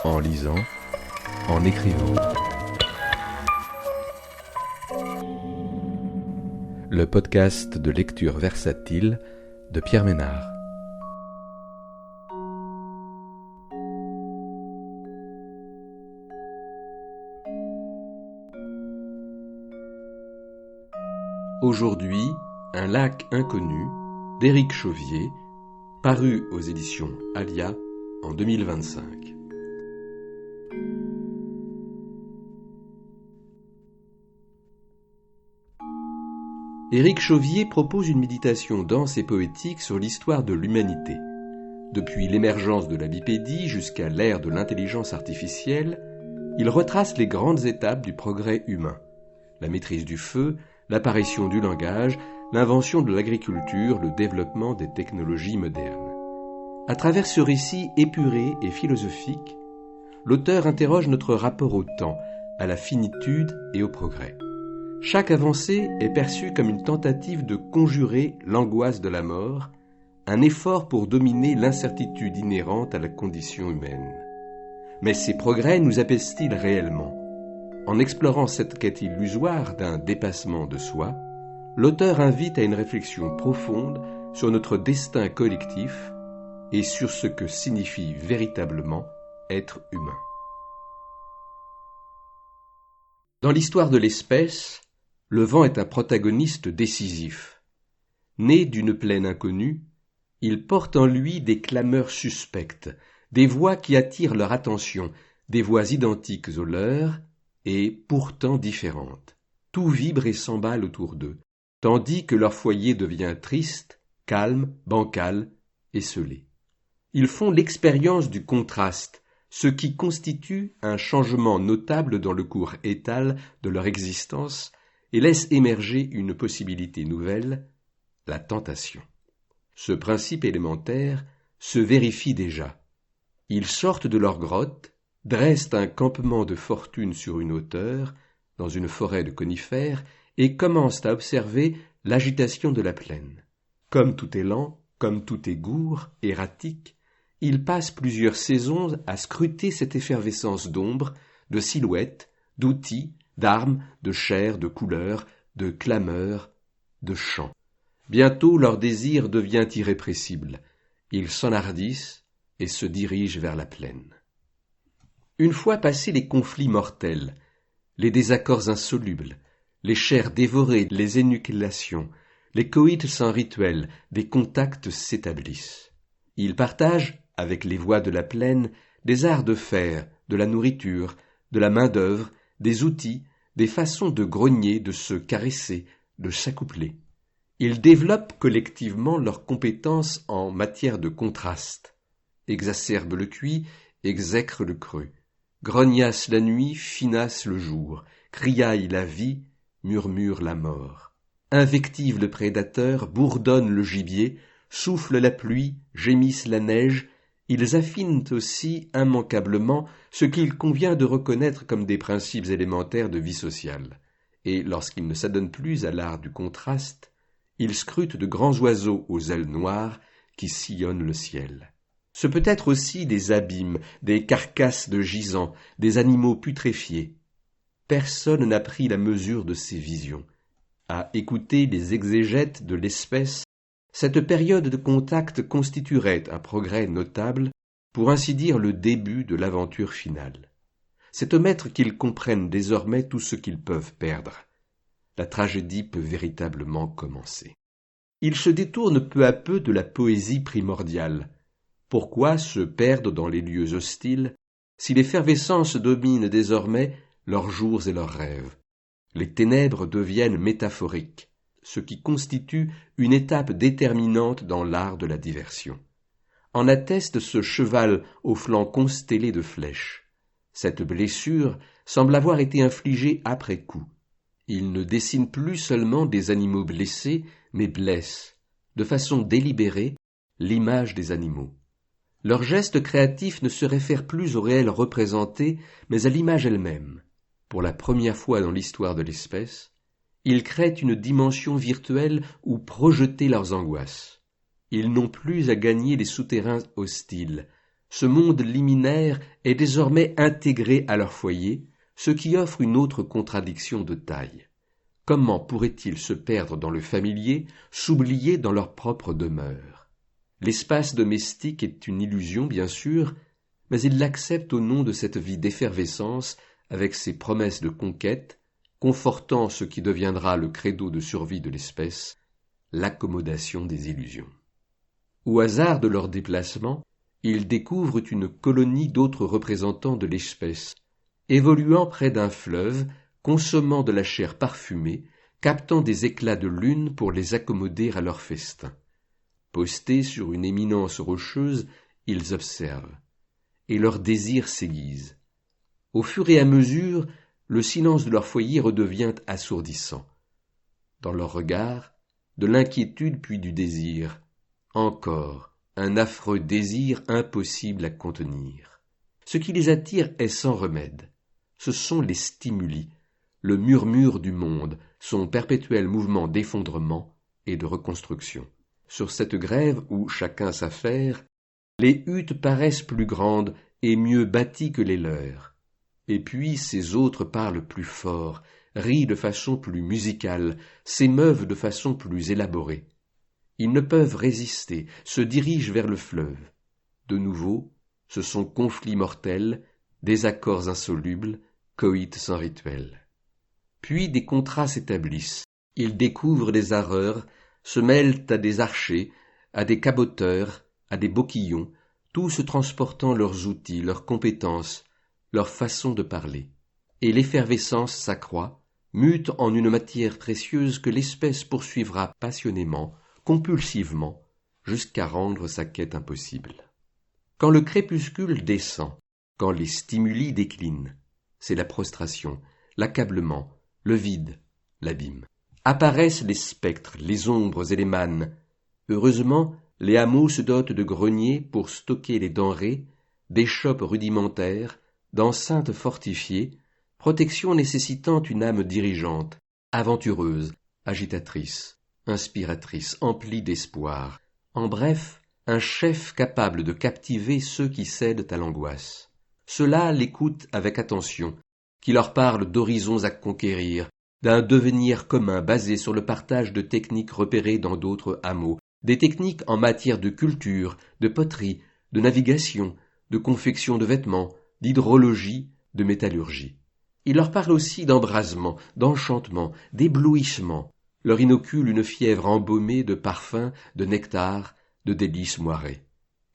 en lisant, en écrivant. Le podcast de lecture versatile de Pierre Ménard. Aujourd'hui, un lac inconnu d'Éric Chauvier, paru aux éditions Alia en 2025. Éric Chauvier propose une méditation dense et poétique sur l'histoire de l'humanité. Depuis l'émergence de la bipédie jusqu'à l'ère de l'intelligence artificielle, il retrace les grandes étapes du progrès humain. La maîtrise du feu, l'apparition du langage, l'invention de l'agriculture, le développement des technologies modernes. À travers ce récit épuré et philosophique, l'auteur interroge notre rapport au temps, à la finitude et au progrès. Chaque avancée est perçue comme une tentative de conjurer l'angoisse de la mort, un effort pour dominer l'incertitude inhérente à la condition humaine. Mais ces progrès nous apaisent-ils réellement ? En explorant cette quête illusoire d'un dépassement de soi, l'auteur invite à une réflexion profonde sur notre destin collectif et sur ce que signifie véritablement être humain. Dans l'histoire de l'espèce, le vent est un protagoniste décisif. Né d'une plaine inconnue, il porte en lui des clameurs suspectes, des voix qui attirent leur attention, des voix identiques aux leurs et pourtant différentes. Tout vibre et s'emballe autour d'eux, tandis que leur foyer devient triste, calme, bancal, esseulé. Ils font l'expérience du contraste, ce qui constitue un changement notable dans le cours étal de leur existence et laisse émerger une possibilité nouvelle, la tentation. Ce principe élémentaire se vérifie déjà. Ils sortent de leur grotte, dressent un campement de fortune sur une hauteur, dans une forêt de conifères, et commencent à observer l'agitation de la plaine. Comme tout élan, comme tout est gourd, erratique, ils passent plusieurs saisons à scruter cette effervescence d'ombre, de silhouettes, d'outils, d'armes, de chair, de couleurs, de clameurs, de chants. Bientôt leur désir devient irrépressible. Ils s'enhardissent et se dirigent vers la plaine. Une fois passés les conflits mortels, les désaccords insolubles, les chairs dévorées, les énucléations, les coïts sans rituel, des contacts s'établissent. Ils partagent, avec les voix de la plaine, des arts de faire, de la nourriture, de la main-d'œuvre, des outils, des façons de grogner, de se caresser, de s'accoupler. Ils développent collectivement leurs compétences en matière de contraste, exacerbent le cuit, exècrent le creux, grognassent la nuit, finassent le jour, criaillent la vie, murmurent la mort, invectivent le prédateur, bourdonnent le gibier, soufflent la pluie, gémissent la neige. Ils affinent aussi immanquablement ce qu'il convient de reconnaître comme des principes élémentaires de vie sociale. Et lorsqu'ils ne s'adonnent plus à l'art du contraste, ils scrutent de grands oiseaux aux ailes noires qui sillonnent le ciel. Ce peut être aussi des abîmes, des carcasses de gisants, des animaux putréfiés. Personne n'a pris la mesure de ces visions. À écouter les exégètes de l'espèce, cette période de contact constituerait un progrès notable, pour ainsi dire le début de l'aventure finale. C'est omettre qu'ils comprennent désormais tout ce qu'ils peuvent perdre. La tragédie peut véritablement commencer. Ils se détournent peu à peu de la poésie primordiale. Pourquoi se perdre dans les lieux hostiles, si l'effervescence domine désormais leurs jours et leurs rêves? Les ténèbres deviennent métaphoriques, ce qui constitue une étape déterminante dans l'art de la diversion. En atteste ce cheval au flanc constellé de flèches. Cette blessure semble avoir été infligée après coup. Il ne dessine plus seulement des animaux blessés, mais blesse, de façon délibérée, l'image des animaux. Leur geste créatif ne se réfère plus au réel représenté, mais à l'image elle-même. Pour la première fois dans l'histoire de l'espèce, ils créent une dimension virtuelle où projeter leurs angoisses. Ils n'ont plus à gagner les souterrains hostiles. Ce monde liminaire est désormais intégré à leur foyer, ce qui offre une autre contradiction de taille. Comment pourraient-ils se perdre dans le familier, s'oublier dans leur propre demeure? L'espace domestique est une illusion, bien sûr, mais ils l'acceptent au nom de cette vie d'effervescence avec ses promesses de conquête, confortant ce qui deviendra le credo de survie de l'espèce, l'accommodation des illusions. Au hasard de leur déplacement, ils découvrent une colonie d'autres représentants de l'espèce, évoluant près d'un fleuve, consommant de la chair parfumée, captant des éclats de lune pour les accommoder à leur festin. Postés sur une éminence rocheuse, ils observent, et leur désir s'aiguise. Au fur et à mesure, le silence de leur foyer redevient assourdissant. Dans leur regard, de l'inquiétude puis du désir, encore un affreux désir impossible à contenir. Ce qui les attire est sans remède. Ce sont les stimuli, le murmure du monde, son perpétuel mouvement d'effondrement et de reconstruction. Sur cette grève où chacun s'affaire, les huttes paraissent plus grandes et mieux bâties que les leurs. Et puis ces autres parlent plus fort, rient de façon plus musicale, s'émeuvent de façon plus élaborée. Ils ne peuvent résister, se dirigent vers le fleuve. De nouveau, ce sont conflits mortels, désaccords insolubles, coïts sans rituel. Puis des contrats s'établissent. Ils découvrent des arreurs, se mêlent à des archers, à des caboteurs, à des boquillons, tous transportant leurs outils, leurs compétences, leur façon de parler. Et l'effervescence s'accroît, mute en une matière précieuse que l'espèce poursuivra passionnément, compulsivement, jusqu'à rendre sa quête impossible. Quand le crépuscule descend, quand les stimuli déclinent, c'est la prostration, l'accablement, le vide, l'abîme. Apparaissent les spectres, les ombres et les mânes. Heureusement, les hameaux se dotent de greniers pour stocker les denrées, d'échoppes rudimentaires, d'enceintes fortifiées, protection nécessitant une âme dirigeante, aventureuse, agitatrice, inspiratrice, emplie d'espoir. En bref, un chef capable de captiver ceux qui cèdent à l'angoisse. Ceux-là l'écoutent avec attention, qui leur parle d'horizons à conquérir, d'un devenir commun basé sur le partage de techniques repérées dans d'autres hameaux, des techniques en matière de culture, de poterie, de navigation, de confection de vêtements, d'hydrologie, de métallurgie. Il leur parle aussi d'embrasement, d'enchantement, d'éblouissement, leur inocule une fièvre embaumée de parfums, de nectar, de délices moirées.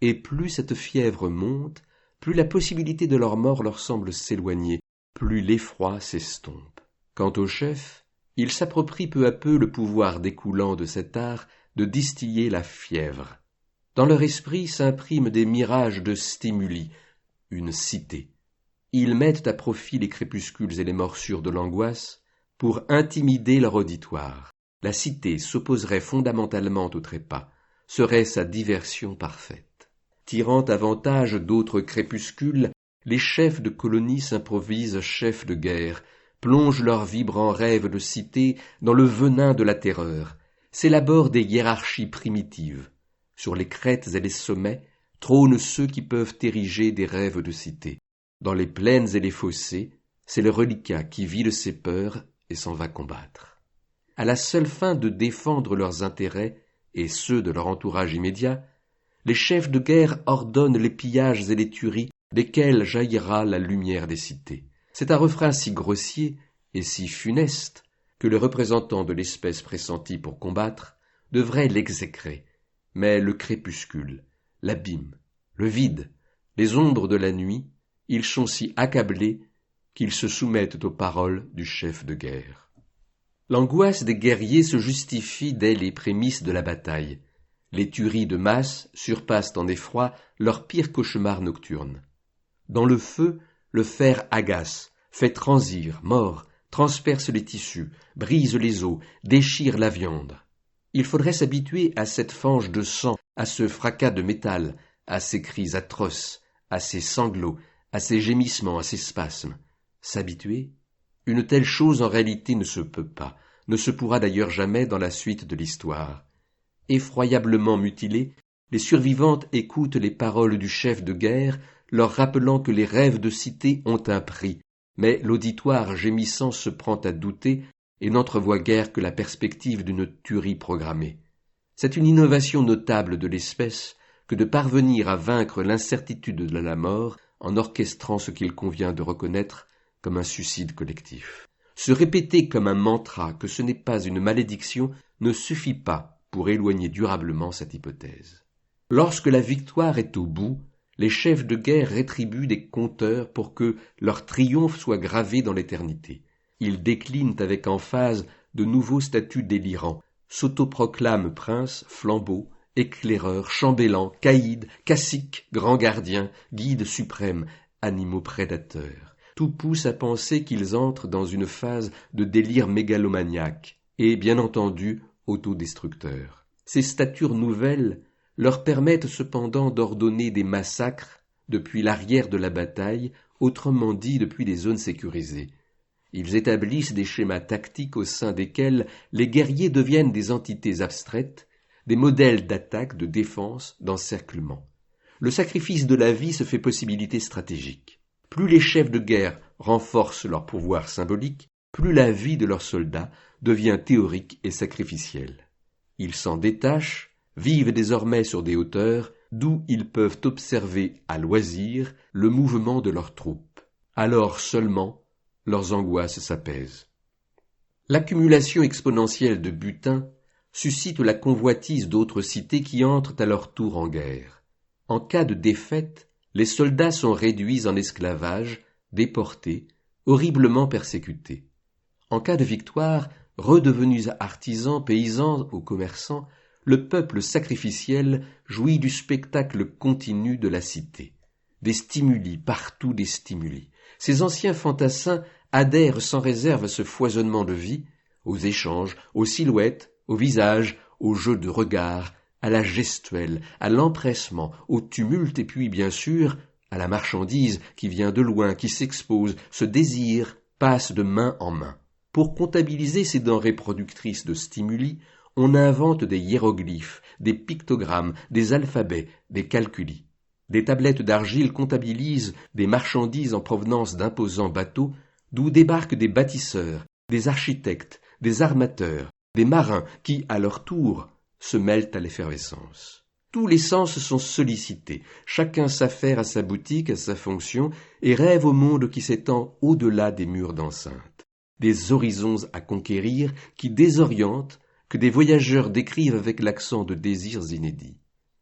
Et plus cette fièvre monte, plus la possibilité de leur mort leur semble s'éloigner, plus l'effroi s'estompe. Quant au chef, il s'approprie peu à peu le pouvoir découlant de cet art de distiller la fièvre. Dans leur esprit s'impriment des mirages de stimuli, une cité. Ils mettent à profit les crépuscules et les morsures de l'angoisse pour intimider leur auditoire. La cité s'opposerait fondamentalement au trépas, serait sa diversion parfaite. Tirant avantage d'autres crépuscules, les chefs de colonie s'improvisent chefs de guerre, plongent leurs vibrants rêves de cité dans le venin de la terreur, s'élaborent des hiérarchies primitives. Sur les crêtes et les sommets trônent ceux qui peuvent ériger des rêves de cité. Dans les plaines et les fossés, c'est le reliquat qui vide ses peurs et s'en va combattre. À la seule fin de défendre leurs intérêts et ceux de leur entourage immédiat, les chefs de guerre ordonnent les pillages et les tueries desquels jaillira la lumière des cités. C'est un refrain si grossier et si funeste que le représentant de l'espèce pressentie pour combattre devrait l'exécrer. Mais le crépuscule, l'abîme, le vide, les ombres de la nuit, ils sont si accablés qu'ils se soumettent aux paroles du chef de guerre. L'angoisse des guerriers se justifie dès les prémices de la bataille. Les tueries de masse surpassent en effroi leurs pires cauchemars nocturnes. Dans le feu, le fer agace, fait transir, mord, transperce les tissus, brise les os, déchire la viande. Il faudrait s'habituer à cette fange de sang, à ce fracas de métal, à ces cris atroces, à ces sanglots, à ces gémissements, à ces spasmes. S'habituer? Une telle chose en réalité ne se peut pas, ne se pourra d'ailleurs jamais dans la suite de l'histoire. Effroyablement mutilés, Les survivantes écoutent les paroles du chef de guerre, leur rappelant que les rêves de cité ont un prix, mais l'auditoire gémissant se prend à douter et n'entrevoit guère que la perspective d'une tuerie programmée. C'est une innovation notable de l'espèce que de parvenir à vaincre l'incertitude de la mort en orchestrant ce qu'il convient de reconnaître comme un suicide collectif. Se répéter comme un mantra que ce n'est pas une malédiction ne suffit pas pour éloigner durablement cette hypothèse. Lorsque la victoire est au bout, les chefs de guerre rétribuent des compteurs pour que leur triomphe soit gravé dans l'éternité. Ils déclinent avec emphase de nouveaux statuts délirants, s'autoproclament princes, flambeaux, éclaireurs, chambellans, caïds, caciques, grands gardiens, guides suprêmes, animaux prédateurs. Tout pousse à penser qu'ils entrent dans une phase de délire mégalomaniaque et, bien entendu, autodestructeur. Ces statures nouvelles leur permettent cependant d'ordonner des massacres depuis l'arrière de la bataille, autrement dit depuis les zones sécurisées. Ils établissent des schémas tactiques au sein desquels les guerriers deviennent des entités abstraites, des modèles d'attaque, de défense, d'encerclement. Le sacrifice de la vie se fait possibilité stratégique. Plus les chefs de guerre renforcent leur pouvoir symbolique, plus la vie de leurs soldats devient théorique et sacrificielle. Ils s'en détachent, vivent désormais sur des hauteurs, d'où ils peuvent observer à loisir le mouvement de leurs troupes. Alors seulement, leurs angoisses s'apaisent. L'accumulation exponentielle de butin suscite la convoitise d'autres cités qui entrent à leur tour en guerre. En cas de défaite, les soldats sont réduits en esclavage, déportés, horriblement persécutés. En cas de victoire, redevenus artisans, paysans ou commerçants, le peuple sacrificiel jouit du spectacle continu de la cité. Des stimuli, partout des stimuli. Ces anciens fantassins adhèrent sans réserve à ce foisonnement de vie, aux échanges, aux silhouettes, aux visages, aux jeux de regard, à la gestuelle, à l'empressement, au tumulte et puis, bien sûr, à la marchandise qui vient de loin, qui s'expose, se désire, passe de main en main. Pour comptabiliser ces denrées productrices de stimuli, on invente des hiéroglyphes, des pictogrammes, des alphabets, des calculis. Des tablettes d'argile comptabilisent des marchandises en provenance d'imposants bateaux, d'où débarquent des bâtisseurs, des architectes, des armateurs, des marins qui, à leur tour, se mêlent à l'effervescence. Tous les sens sont sollicités, chacun s'affaire à sa boutique, à sa fonction, et rêve au monde qui s'étend au-delà des murs d'enceinte. Des horizons à conquérir qui désorientent, que des voyageurs décrivent avec l'accent de désirs inédits.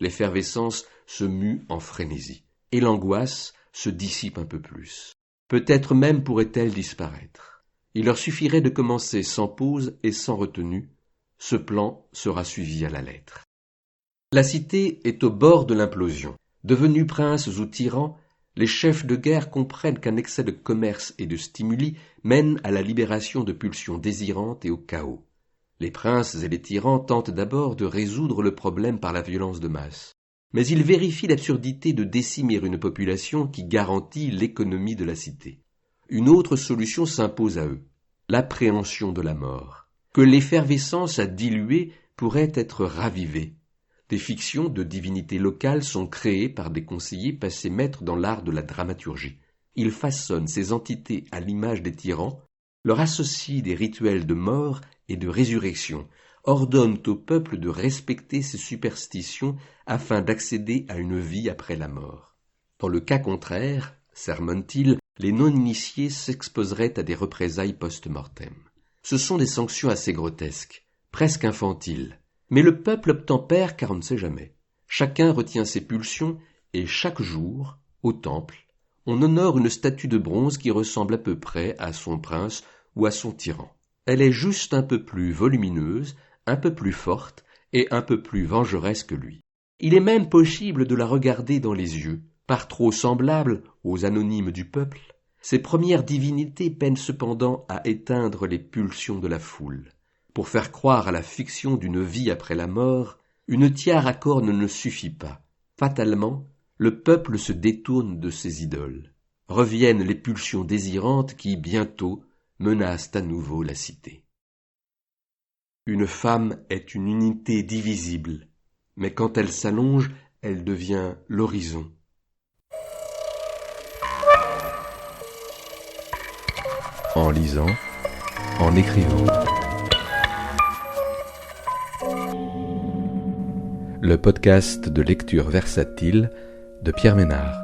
L'effervescence se mue en frénésie, et l'angoisse se dissipe un peu plus. Peut-être même pourrait-elle disparaître. Il leur suffirait de commencer sans pause et sans retenue. Ce plan sera suivi à la lettre. La cité est au bord de l'implosion. Devenus princes ou tyrans, les chefs de guerre comprennent qu'un excès de commerce et de stimuli mène à la libération de pulsions désirantes et au chaos. Les princes et les tyrans tentent d'abord de résoudre le problème par la violence de masse. Mais ils vérifient l'absurdité de décimer une population qui garantit l'économie de la cité. Une autre solution s'impose à eux, l'appréhension de la mort, que l'effervescence a diluée pourrait être ravivée. Des fictions de divinités locales sont créées par des conseillers passés maîtres dans l'art de la dramaturgie. Ils façonnent ces entités à l'image des tyrans, leur associent des rituels de mort et de résurrection, ordonnent au peuple de respecter ces superstitions afin d'accéder à une vie après la mort. Dans le cas contraire, sermonne-t-il, les non-initiés s'exposeraient à des représailles post-mortem. Ce sont des sanctions assez grotesques, presque infantiles. Mais le peuple obtempère car on ne sait jamais. Chacun retient ses pulsions et chaque jour, au temple, on honore une statue de bronze qui ressemble à peu près à son prince ou à son tyran. Elle est juste un peu plus volumineuse, un peu plus forte et un peu plus vengeresse que lui. Il est même possible de la regarder dans les yeux. Par trop semblable aux anonymes du peuple, ces premières divinités peinent cependant à éteindre les pulsions de la foule. Pour faire croire à la fiction d'une vie après la mort, une tiare à cornes ne suffit pas. Fatalement, le peuple se détourne de ses idoles. Reviennent les pulsions désirantes qui, bientôt, menacent à nouveau la cité. Une femme est une unité divisible, mais quand elle s'allonge, elle devient l'horizon. En lisant, en écrivant. Le podcast de lecture versatile de Pierre Ménard.